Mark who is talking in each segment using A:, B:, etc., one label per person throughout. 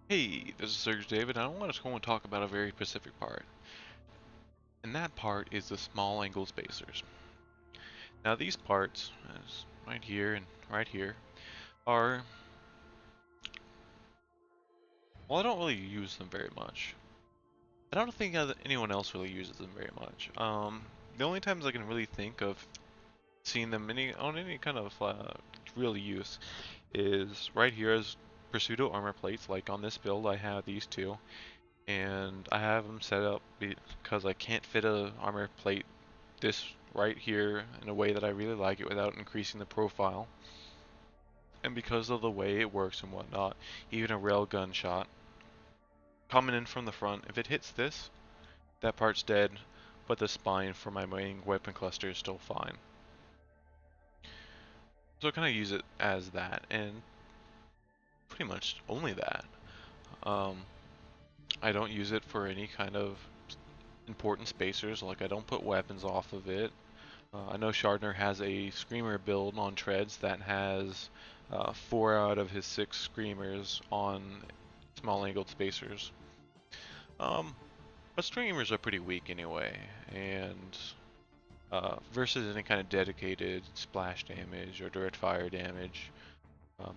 A: Hey, this is Surge David, and I want to go and talk about a very specific part. And that part is the small angle spacers. Now these parts, as right here and right here, are, well, I don't really use them very much. I don't think anyone else really uses them very much. The only times I can really think of seeing them on any kind of real use is right here as pseudo armor plates. Like on this build I have these two, and I have them set up because I can't fit a armor plate this right here in a way that I really like it without increasing the profile. And because of the way it works and whatnot, even a railgun shot coming in from the front, if it hits this, that part's dead, but the spine for my main weapon cluster is still fine. So I kind of use it as that, and pretty much only that. Um, I don't use it for any kind of important spacers, like I don't put weapons off of it. I know Shardner has a Screamer build on treads that has 4 out of his 6 Screamers on small angled spacers. Um, but Screamers are pretty weak anyway, and versus any kind of dedicated splash damage or direct fire damage, um,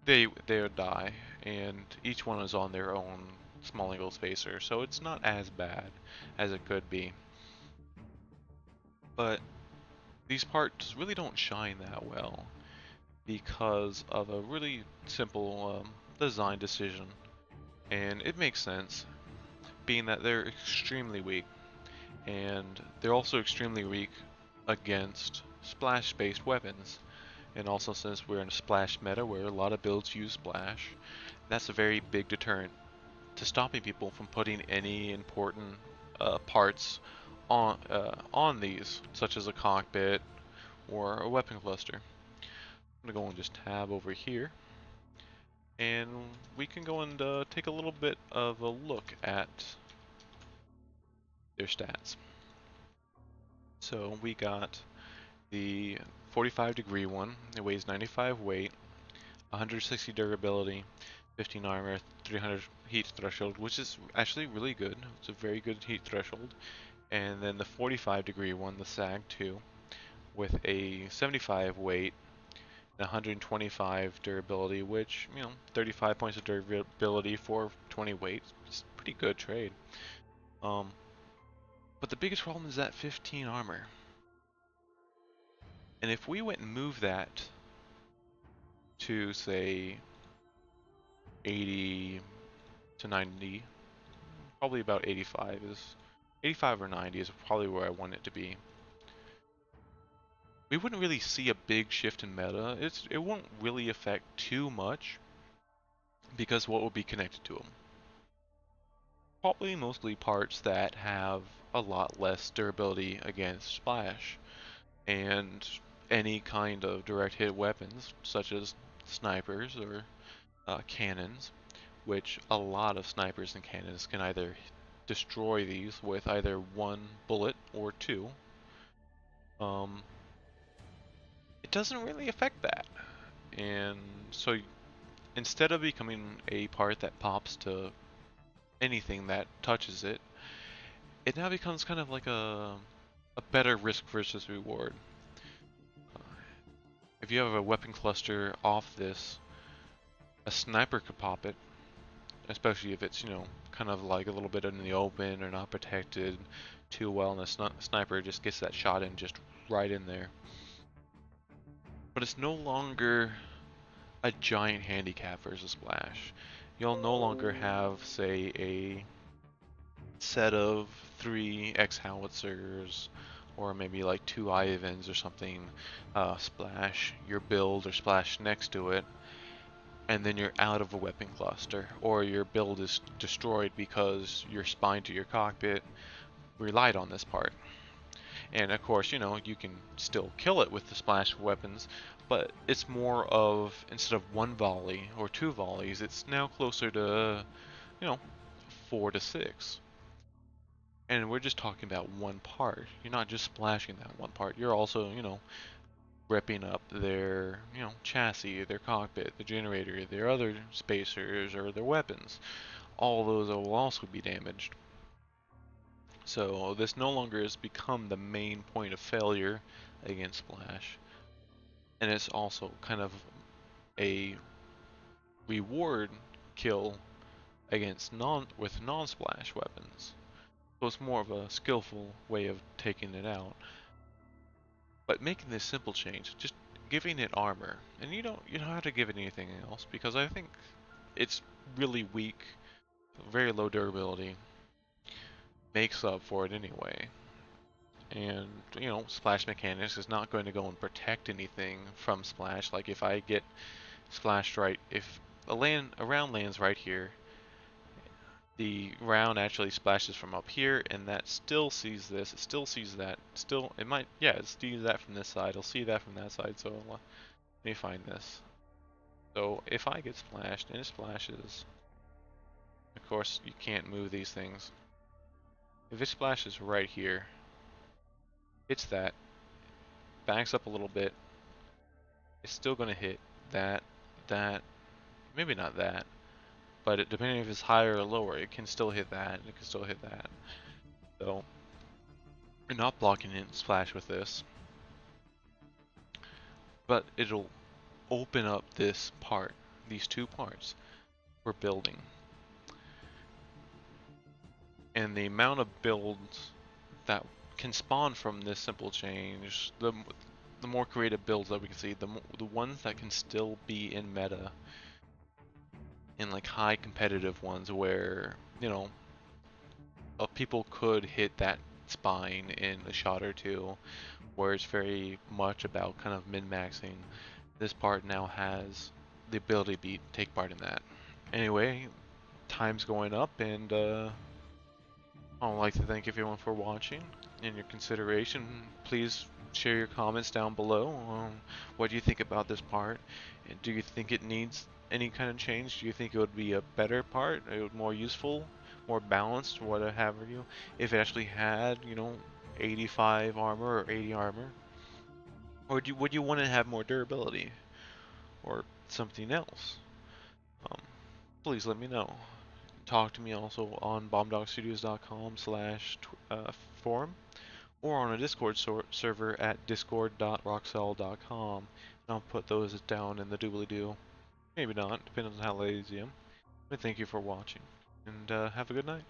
A: they would die, and each one is on their own small angle spacer, so it's not as bad as it could be. But these parts really don't shine that well because of a really simple design decision. And it makes sense, being that they're extremely weak, and they're also extremely weak against splash-based weapons. And also, since we're in a splash meta where a lot of builds use splash, that's a very big deterrent to stopping people from putting any important parts on these, such as a cockpit or a weapon cluster. I'm gonna go and just tab over here, and we can go and take a little bit of a look at their stats. So we got the 45-degree one. It weighs 95 weight, 160 durability, 15 armor, 300 heat threshold, which is actually really good. It's a very good heat threshold. And then the 45-degree one, the SAG 2, with a 75 weight, 125 durability, which, 35 points of durability for 20 weight. It's a pretty good trade. Um, but the biggest problem is that 15 armor. And if we went and moved that to, say, 80 to 90, probably about 85 or 90 is probably where I want it to be. We wouldn't really see a big shift in meta. It won't really affect too much because what will be connected to them? Probably mostly parts that have a lot less durability against splash, and any kind of direct hit weapons such as snipers or cannons, which a lot of snipers and cannons can either destroy these with either one bullet or two. It doesn't really affect that, and so instead of becoming a part that pops to anything that touches it, it now becomes kind of like a better risk versus reward. If you have a weapon cluster off this, a sniper could pop it, especially if it's, kind of like a little bit in the open or not protected too well, and the sniper just gets that shot in just right in there. But it's no longer a giant handicap versus splash. You'll no longer have, say, a set of 3 X howitzers or maybe like 2 Ivans or something splash your build or splash next to it, and then you're out of a weapon cluster, or your build is destroyed because your spine to your cockpit relied on this part. And of course, you can still kill it with the splash weapons, but it's more of, instead of 1 volley or 2 volleys, it's now closer to, you know, 4 to 6. And we're just talking about one part. You're not just splashing that one part. You're also, ripping up their, chassis, their cockpit, the generator, their other spacers, or their weapons. All those will also be damaged. So this no longer has become the main point of failure against Splash, and it's also kind of a reward kill against non-splash weapons. So it's more of a skillful way of taking it out. But making this simple change, just giving it armor, and you don't have to give it anything else because I think it's really weak, very low durability, makes up for it anyway. And splash mechanics is not going to go and protect anything from splash. Like if I get splashed right, if a round lands right here, the round actually splashes from up here, and that still sees this, it still sees that, still, it might, yeah, it sees that from this side, it'll see that from that side, so let me find this. So if I get splashed, and it splashes, of course you can't move these things. If it splashes right here, hits that, backs up a little bit, it's still going to hit that, that, maybe not that, but depending if it's higher or lower, it can still hit that, and it can still hit that. So, you're not blocking it splash with this, but it'll open up this part, these two parts we're building. And the amount of builds that can spawn from this simple change, the more creative builds that we can see, the ones that can still be in meta, in like high competitive ones where, people could hit that spine in a shot or two, where it's very much about kind of min-maxing. This part now has the ability to take part in that. Anyway, time's going up, and I'd like to thank everyone for watching and your consideration. Please share your comments down below on what you think about this part. And do you think it needs any kind of change? Do you think it would be a better part, more useful, more balanced, whatever you, if it actually had, 85 armor or 80 armor? Or would you want to have more durability or something else? Um, Please let me know. Talk to me also on bombdogstudios.com/forum or on a Discord server at discord.roxel.com. And I'll put those down in the doobly-doo. Maybe not, depending on how lazy I am. But thank you for watching, and have a good night.